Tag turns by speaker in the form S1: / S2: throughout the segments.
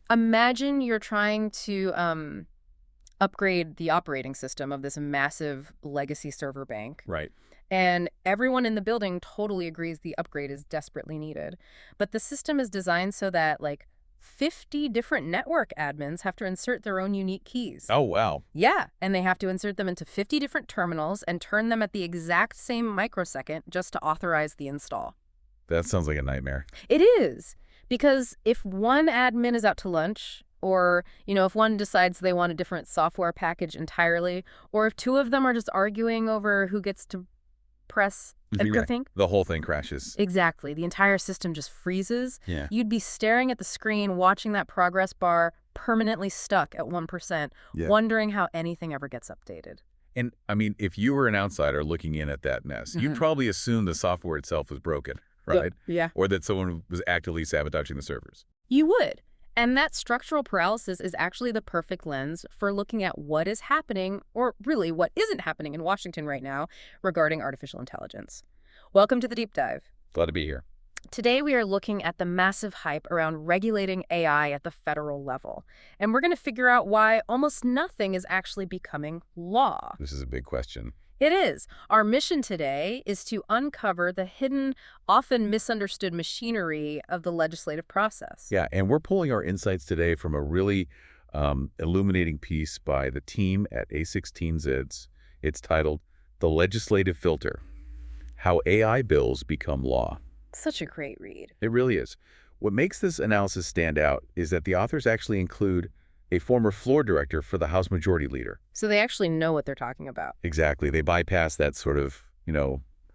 S1: Imagine you're trying to upgrade the operating system of this massive legacy server bank.
S2: Right.
S1: And everyone in the building totally agrees the upgrade is desperately needed. But the system is designed so that, like, 50 different network admins have to insert their own unique keys.
S2: Oh, wow.
S1: Yeah, and they have to insert them into 50 different terminals and turn them at the exact same microsecond just to authorize the install.
S2: That sounds like a nightmare.
S1: It is, because if one admin is out to lunch, or, if one decides they want a different software package entirely, or if two of them are just arguing over who gets to press everything.
S2: The whole thing crashes.
S1: Exactly. The entire system just freezes.
S2: Yeah.
S1: You'd be staring at the screen, watching that progress bar permanently stuck at 1%, wondering how anything ever gets updated.
S2: And, I mean, if you were an outsider looking in at that mess, you'd probably assume the software itself was broken, right?
S1: Yeah.
S2: Or that someone was actively sabotaging the servers.
S1: You would. And that structural paralysis is actually the perfect lens for looking at what is happening, or really what isn't happening in Washington right now regarding artificial intelligence. Welcome to the Deep Dive.
S2: Glad to be here.
S1: Today we are looking at the massive hype around regulating AI at the federal level. And we're going to figure out why almost nothing is actually becoming law.
S2: This is a big question.
S1: It is. Our mission today is to uncover the hidden, often misunderstood machinery of the legislative process.
S2: Yeah, and we're pulling our insights today from a really illuminating piece by the team at A16ZIDS. It's titled The Legislative Filter: How AI Bills Become Law.
S1: Such a great read.
S2: It really is. What makes this analysis stand out is that the authors actually include a former floor director for the House Majority Leader.
S1: So they actually know what they're talking about.
S2: Exactly. They bypass that sort of,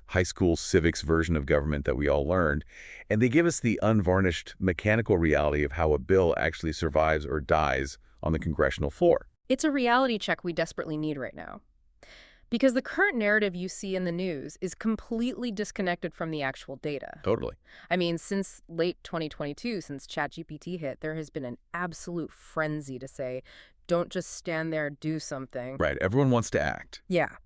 S2: high school civics version of government that we all learned, and they give us the unvarnished mechanical reality of how a bill actually survives or dies on the congressional floor.
S1: It's a reality check we desperately need right now. Because the current narrative you see in the news is completely disconnected from the actual data.
S2: Totally.
S1: I mean, since late 2022, since ChatGPT hit, there has been an absolute frenzy to say, don't just stand there, do something.
S2: Right. Everyone wants to act.
S1: Yeah.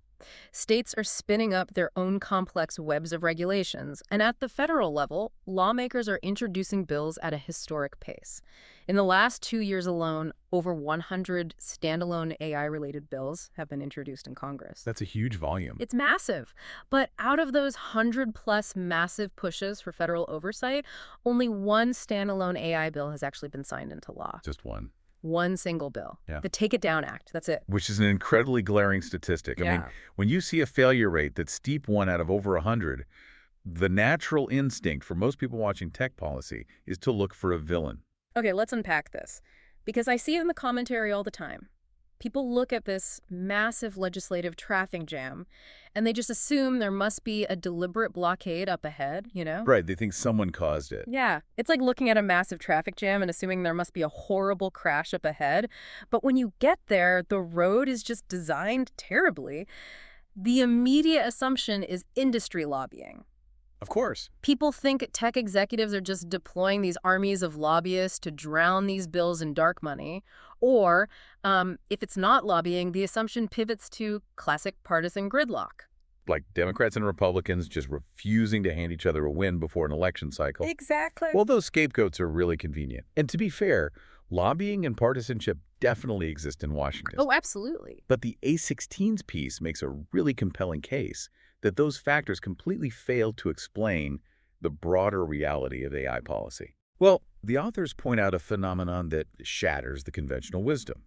S1: States are spinning up their own complex webs of regulations, and at the federal level, lawmakers are introducing bills at a historic pace. In the last 2 years alone, over 100 standalone AI-related bills have been introduced in Congress.
S2: That's a huge volume.
S1: It's massive. But out of those 100-plus massive pushes for federal oversight, only one standalone AI bill has actually been signed into law.
S2: Just one.
S1: One single bill.
S2: Yeah.
S1: The Take It Down Act. That's it.
S2: Which is an incredibly glaring statistic. I mean, when you see a failure rate that's steep one out of over 100, the natural instinct for most people watching tech policy is to look for a villain.
S1: Okay, let's unpack this. Because I see it in the commentary all the time. People look at this massive legislative traffic jam, and they just assume there must be a deliberate blockade up ahead,
S2: Right, they think someone caused it.
S1: Yeah, it's like looking at a massive traffic jam and assuming there must be a horrible crash up ahead. But when you get there, the road is just designed terribly. The immediate assumption is industry lobbying.
S2: Of course.
S1: People think tech executives are just deploying these armies of lobbyists to drown these bills in dark money. Or, if it's not lobbying, the assumption pivots to classic partisan gridlock.
S2: Like Democrats and Republicans just refusing to hand each other a win before an election cycle.
S1: Exactly.
S2: Well, those scapegoats are really convenient. And to be fair, lobbying and partisanship definitely exist in Washington.
S1: Oh, absolutely.
S2: But the A16's piece makes a really compelling case that those factors completely fail to explain the broader reality of AI policy. Well, the authors point out a phenomenon that shatters the conventional wisdom.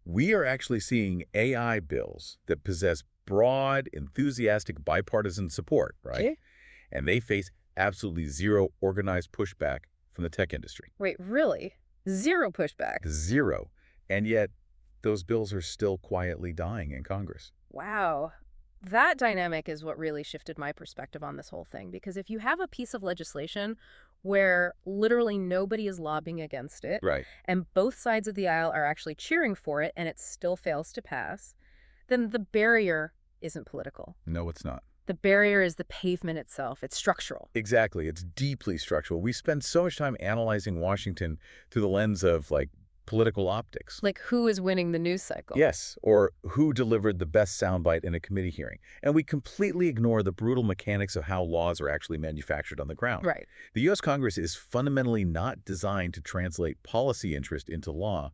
S2: We are actually seeing AI bills that possess broad, enthusiastic bipartisan support, right?
S1: Okay.
S2: And they face absolutely zero organized pushback from the tech industry.
S1: Wait, really? Zero pushback?
S2: Zero. And yet, those bills are still quietly dying in Congress.
S1: Wow. That dynamic is what really shifted my perspective on this whole thing. Because if you have a piece of legislation where literally nobody is lobbying against it,
S2: right,
S1: and both sides of the aisle are actually cheering for it, and it still fails to pass, then the barrier isn't political.
S2: No, it's not.
S1: The barrier is the pavement itself. It's structural.
S2: Exactly. It's deeply structural. We spend so much time analyzing Washington through the lens of, like, political optics.
S1: Like who is winning the news cycle?
S2: Yes, or who delivered the best soundbite in a committee hearing. And we completely ignore the brutal mechanics of how laws are actually manufactured on the ground.
S1: Right.
S2: The U.S. Congress is fundamentally not designed to translate policy interest into law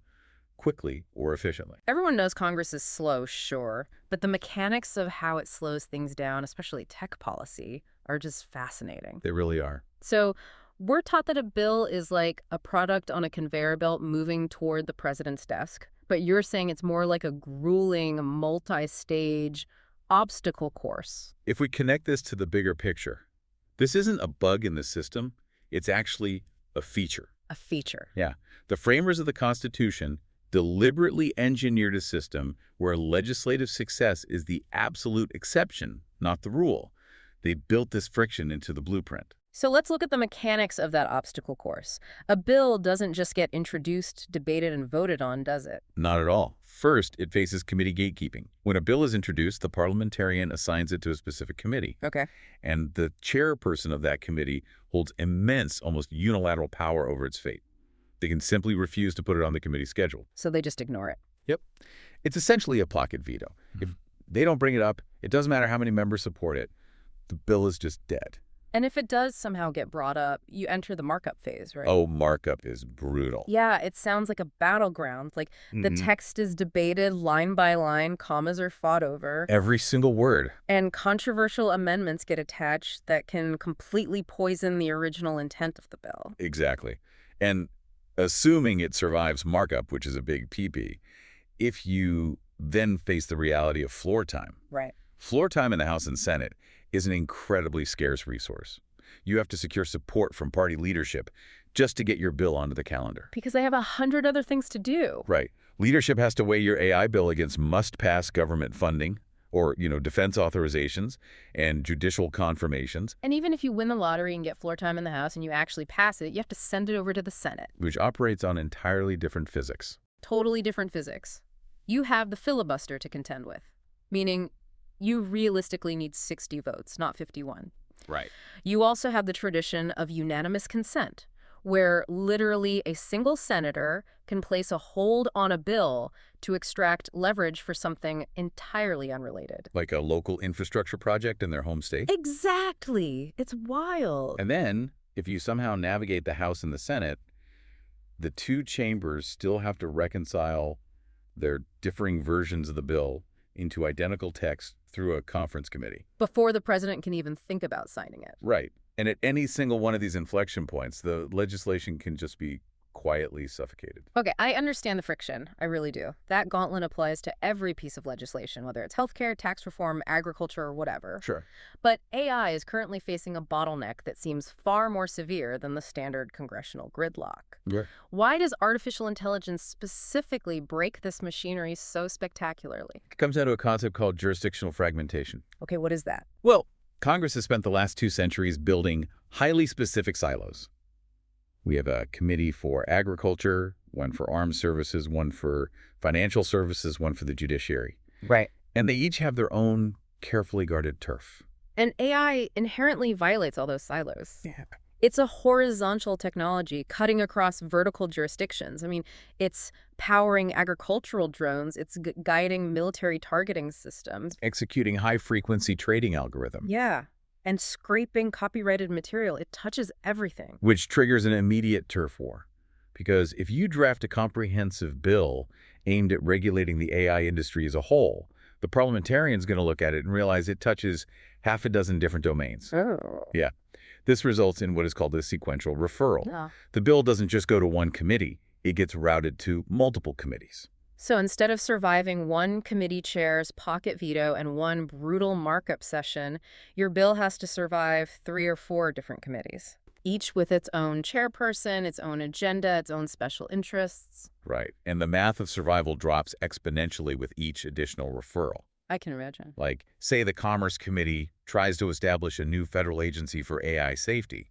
S2: quickly or efficiently.
S1: Everyone knows Congress is slow, sure, but the mechanics of how it slows things down, especially tech policy, are just fascinating.
S2: They really are.
S1: So we're taught that a bill is like a product on a conveyor belt moving toward the president's desk, but you're saying it's more like a grueling, multi-stage obstacle course.
S2: If we connect this to the bigger picture, this isn't a bug in the system, it's actually a feature.
S1: A feature.
S2: Yeah. The framers of the Constitution deliberately engineered a system where legislative success is the absolute exception, not the rule. They built this friction into the blueprint.
S1: So let's look at the mechanics of that obstacle course. A bill doesn't just get introduced, debated, and voted on, does it?
S2: Not at all. First, it faces committee gatekeeping. When a bill is introduced, the parliamentarian assigns it to a specific committee.
S1: Okay.
S2: And the chairperson of that committee holds immense, almost unilateral power over its fate. They can simply refuse to put it on the committee schedule.
S1: So they just ignore it.
S2: Yep. It's essentially a pocket veto. If they don't bring it up, it doesn't matter how many members support it. The bill is just dead.
S1: And if it does somehow get brought up, you enter the markup phase, right?
S2: Oh, markup is brutal.
S1: Yeah, it sounds like a battleground. Like the text is debated line by line, commas are fought over.
S2: Every single word.
S1: And controversial amendments get attached that can completely poison the original intent of the bill.
S2: Exactly. And assuming it survives markup, which is a big PP, if you then face the reality of floor time.
S1: Right.
S2: Floor time in the House and Senate is an incredibly scarce resource. You have to secure support from party leadership just to get your bill onto the calendar.
S1: Because they have 100 other things to do.
S2: Right. Leadership has to weigh your AI bill against must-pass government funding or, defense authorizations and judicial confirmations.
S1: And even if you win the lottery and get floor time in the House and you actually pass it, you have to send it over to the Senate.
S2: Which operates on entirely different physics.
S1: Totally different physics. You have the filibuster to contend with, meaning you realistically need 60 votes, not 51.
S2: Right.
S1: You also have the tradition of unanimous consent, where literally a single senator can place a hold on a bill to extract leverage for something entirely unrelated.
S2: Like a local infrastructure project in their home state?
S1: Exactly. It's wild.
S2: And then, if you somehow navigate the House and the Senate, the two chambers still have to reconcile their differing versions of the bill into identical text through a conference committee.
S1: Before the president can even think about signing it.
S2: Right. And at any single one of these inflection points, the legislation can just be quietly suffocated.
S1: Okay, I understand the friction. I really do. That gauntlet applies to every piece of legislation, whether it's healthcare, tax reform, agriculture, or whatever.
S2: Sure.
S1: But AI is currently facing a bottleneck that seems far more severe than the standard congressional gridlock.
S2: Yeah.
S1: Why does artificial intelligence specifically break this machinery so spectacularly?
S2: It comes down to a concept called jurisdictional fragmentation.
S1: Okay, what is that?
S2: Well, Congress has spent the last 2 centuries building highly specific silos. We have a committee for agriculture, one for armed services, one for financial services, one for the judiciary.
S1: Right.
S2: And they each have their own carefully guarded turf.
S1: And AI inherently violates all those silos.
S2: Yeah.
S1: It's a horizontal technology cutting across vertical jurisdictions. I mean, it's powering agricultural drones. It's guiding military targeting systems.
S2: Executing high-frequency trading algorithms.
S1: Yeah. And scraping copyrighted material. It touches everything.
S2: Which triggers an immediate turf war. Because if you draft a comprehensive bill aimed at regulating the AI industry as a whole, the parliamentarian's going to look at it and realize it touches half a dozen different domains.
S1: Oh.
S2: Yeah. This results in what is called a sequential referral.
S1: Yeah.
S2: The bill doesn't just go to one committee. It gets routed to multiple committees.
S1: So instead of surviving one committee chair's pocket veto and one brutal markup session, your bill has to survive 3 or 4 different committees, each with its own chairperson, its own agenda, its own special interests.
S2: Right. And the math of survival drops exponentially with each additional referral.
S1: I can imagine.
S2: Like, say the Commerce Committee tries to establish a new federal agency for AI safety.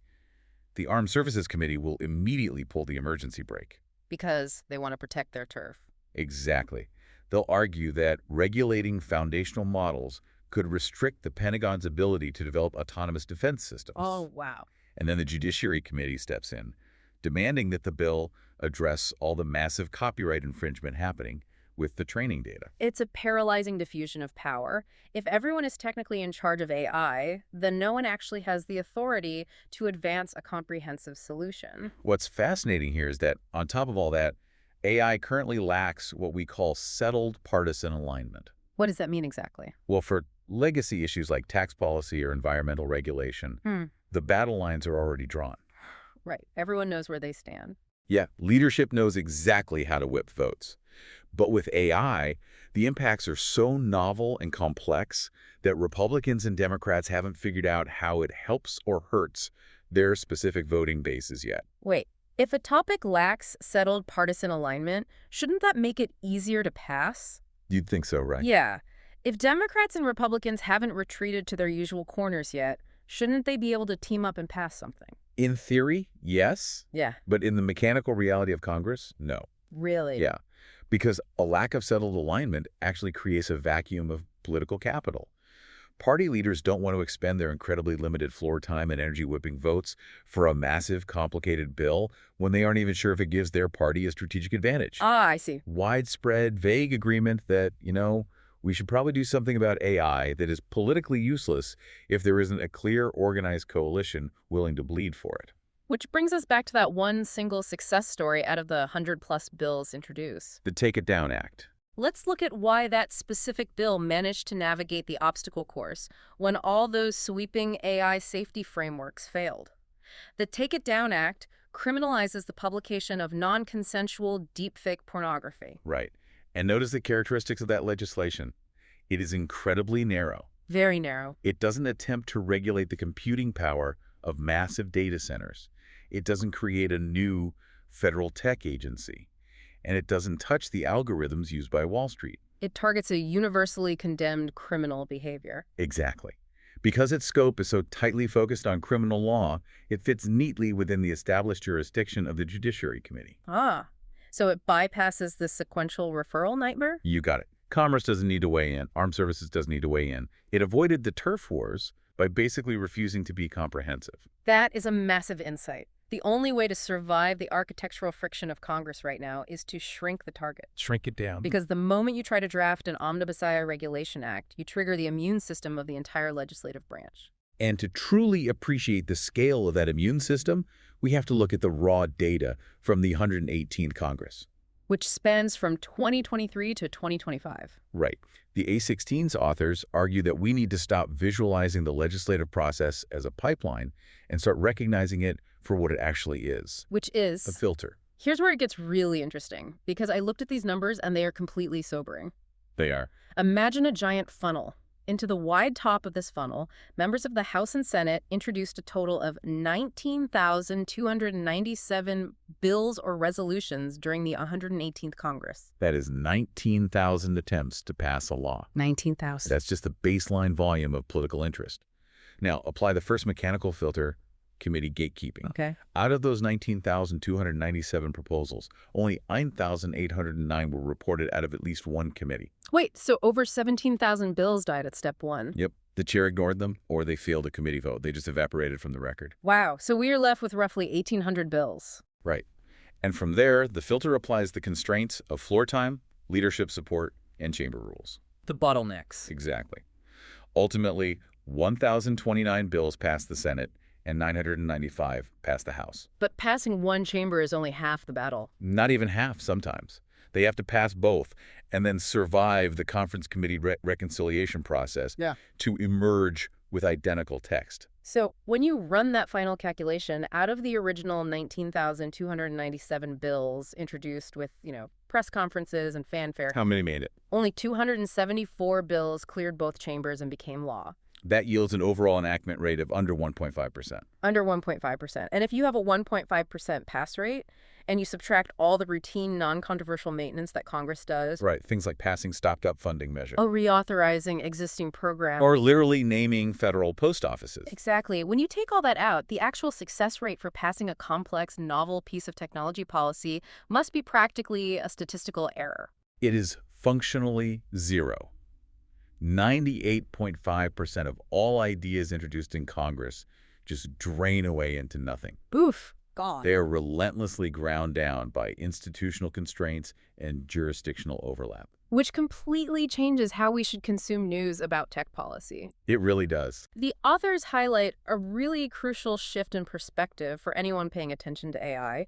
S2: The Armed Services Committee will immediately pull the emergency brake.
S1: Because they want to protect their turf.
S2: Exactly. They'll argue that regulating foundational models could restrict the Pentagon's ability to develop autonomous defense systems.
S1: Oh, wow.
S2: And then the Judiciary Committee steps in, demanding that the bill address all the massive copyright infringement happening with the training data.
S1: It's a paralyzing diffusion of power. If everyone is technically in charge of AI, then no one actually has the authority to advance a comprehensive solution.
S2: What's fascinating here is that, on top of all that, AI currently lacks what we call settled partisan alignment.
S1: What does that mean exactly?
S2: Well, for legacy issues like tax policy or environmental regulation, the battle lines are already drawn.
S1: Right. Everyone knows where they stand.
S2: Yeah, leadership knows exactly how to whip votes. But with AI, the impacts are so novel and complex that Republicans and Democrats haven't figured out how it helps or hurts their specific voting bases yet.
S1: Wait, if a topic lacks settled partisan alignment, shouldn't that make it easier to pass?
S2: You'd think so, right?
S1: Yeah. If Democrats and Republicans haven't retreated to their usual corners yet, shouldn't they be able to team up and pass something?
S2: In theory, yes.
S1: Yeah.
S2: But in the mechanical reality of Congress, no.
S1: Really?
S2: Yeah. Because a lack of settled alignment actually creates a vacuum of political capital. Party leaders don't want to expend their incredibly limited floor time and energy-whipping votes for a massive, complicated bill when they aren't even sure if it gives their party a strategic advantage.
S1: Ah, I see.
S2: Widespread, vague agreement that, we should probably do something about AI that is politically useless if there isn't a clear, organized coalition willing to bleed for it.
S1: Which brings us back to that one single success story out of the 100-plus bills introduced.
S2: The Take It Down Act.
S1: Let's look at why that specific bill managed to navigate the obstacle course when all those sweeping AI safety frameworks failed. The Take It Down Act criminalizes the publication of non-consensual deepfake pornography.
S2: Right. And notice the characteristics of that legislation. It is incredibly narrow.
S1: Very narrow.
S2: It doesn't attempt to regulate the computing power of massive data centers. It doesn't create a new federal tech agency. And it doesn't touch the algorithms used by Wall Street.
S1: It targets a universally condemned criminal behavior.
S2: Exactly. Because its scope is so tightly focused on criminal law, it fits neatly within the established jurisdiction of the Judiciary Committee.
S1: Ah, so it bypasses the sequential referral nightmare?
S2: You got it. Commerce doesn't need to weigh in. Armed Services doesn't need to weigh in. It avoided the turf wars by basically refusing to be comprehensive.
S1: That is a massive insight. The only way to survive the architectural friction of Congress right now is to shrink the target.
S2: Shrink it down.
S1: Because the moment you try to draft an Omnibus AI Regulation Act, you trigger the immune system of the entire legislative branch.
S2: And to truly appreciate the scale of that immune system, we have to look at the raw data from the 118th Congress.
S1: Which spans from 2023 to 2025.
S2: Right. The A16's authors argue that we need to stop visualizing the legislative process as a pipeline and start recognizing it for what it actually is.
S1: Which is
S2: a filter.
S1: Here's where it gets really interesting, because I looked at these numbers and they are completely sobering.
S2: They are.
S1: Imagine a giant funnel. Into the wide top of this funnel, members of the House and Senate introduced a total of 19,297 bills or resolutions during the 118th Congress.
S2: That is 19,000 attempts to pass a law.
S1: 19,000.
S2: That's just the baseline volume of political interest. Now, apply the first mechanical filter, committee gatekeeping.
S1: Okay.
S2: Out of those 19,297 proposals, only 9,809 were reported out of at least one committee.
S1: Wait, so over 17,000 bills died at step one?
S2: Yep. The chair ignored them, or they failed a committee vote. They just evaporated from the record.
S1: Wow. So we are left with roughly 1,800 bills.
S2: Right. And from there, the filter applies the constraints of floor time, leadership support, and chamber rules.
S1: The bottlenecks.
S2: Exactly. Ultimately, 1,029 bills passed the Senate, and 995 passed the House.
S1: But passing one chamber is only half the battle.
S2: Not even half sometimes. They have to pass both and then survive the conference committee reconciliation process to emerge with identical text.
S1: So when you run that final calculation, out of the original 19,297 bills introduced with, press conferences and fanfare,
S2: How many made it?
S1: only 274 bills cleared both chambers and became law.
S2: That yields an overall enactment rate of under 1.5%.
S1: Under 1.5%. And if you have a 1.5% pass rate, and you subtract all the routine, non-controversial maintenance that Congress does.
S2: Right, things like passing stopped-up funding measure.
S1: Oh, reauthorizing existing programs.
S2: Or literally naming federal post offices.
S1: Exactly. When you take all that out, the actual success rate for passing a complex, novel piece of technology policy must be practically a statistical error.
S2: It is functionally zero. 98.5% of all ideas introduced in Congress just drain away into nothing.
S1: Oof.
S3: gone.
S2: They are relentlessly ground down by institutional constraints and jurisdictional overlap.
S1: Which completely changes how we should consume news about tech policy.
S2: It really does.
S1: The authors highlight a really crucial shift in perspective for anyone paying attention to AI.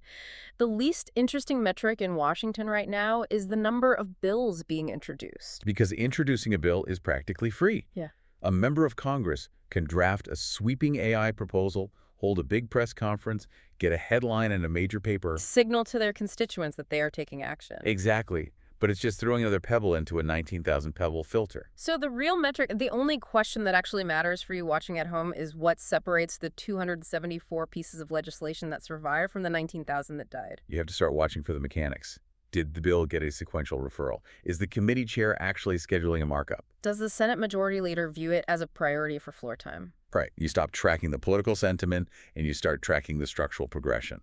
S1: The least interesting metric in Washington right now is the number of bills being introduced.
S2: Because introducing a bill is practically free.
S1: Yeah.
S2: A member of Congress can draft a sweeping AI proposal, hold a big press conference, get a headline in a major paper.
S1: Signal to their constituents that they are taking action.
S2: Exactly. But it's just throwing another pebble into a 19,000 pebble filter.
S1: So the real metric, the only question that actually matters for you watching at home is what separates the 274 pieces of legislation that survived from the 19,000 that died.
S2: You have to start watching for the mechanics. Did the bill get a sequential referral? Is the committee chair actually scheduling a markup?
S1: Does the Senate Majority Leader view it as a priority for floor time?
S2: Right. You stop tracking the political sentiment and you start tracking the structural progression.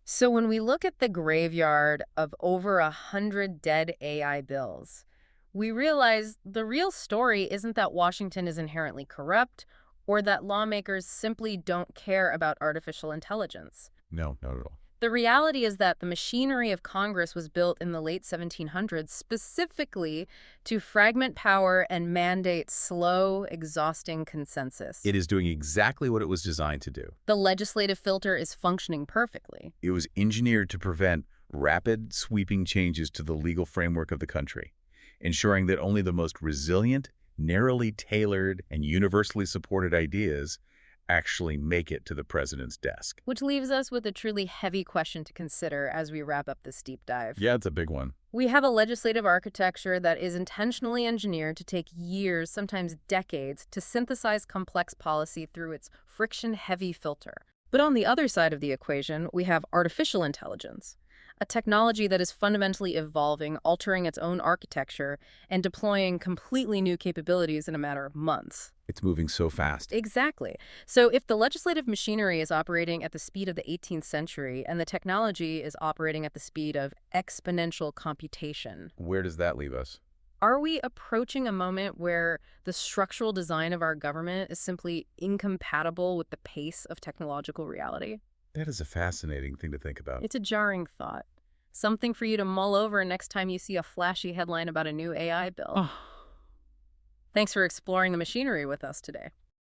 S1: So when we look at the graveyard of over 100 dead AI bills, we realize the real story isn't that Washington is inherently corrupt or that lawmakers simply don't care about artificial intelligence.
S2: No, not at all.
S1: The reality is that the machinery of Congress was built in the late 1700s specifically to fragment power and mandate slow, exhausting consensus.
S2: It is doing exactly what it was designed to do.
S1: The legislative filter is functioning perfectly.
S2: It was engineered to prevent rapid, sweeping changes to the legal framework of the country, ensuring that only the most resilient, narrowly tailored, and universally supported ideas actually make it to the president's desk.
S1: Which leaves us with a truly heavy question to consider as we wrap up this deep dive.
S2: Yeah, it's a big one.
S1: We have a legislative architecture that is intentionally engineered to take years, sometimes decades, to synthesize complex policy through its friction-heavy filter. But on the other side of the equation, we have artificial intelligence, a technology that is fundamentally evolving, altering its own architecture, and deploying completely new capabilities in a matter of months.
S2: It's moving so fast.
S1: Exactly. So if the legislative machinery is operating at the speed of the 18th century and the technology is operating at the speed of exponential computation,
S2: Where does that leave us?
S1: are we approaching a moment where the structural design of our government is simply incompatible with the pace of technological reality?
S2: That is a fascinating thing to think about.
S1: It's a jarring thought. Something for you to mull over next time you see a flashy headline about a new AI bill. Thanks for exploring the machinery with us today.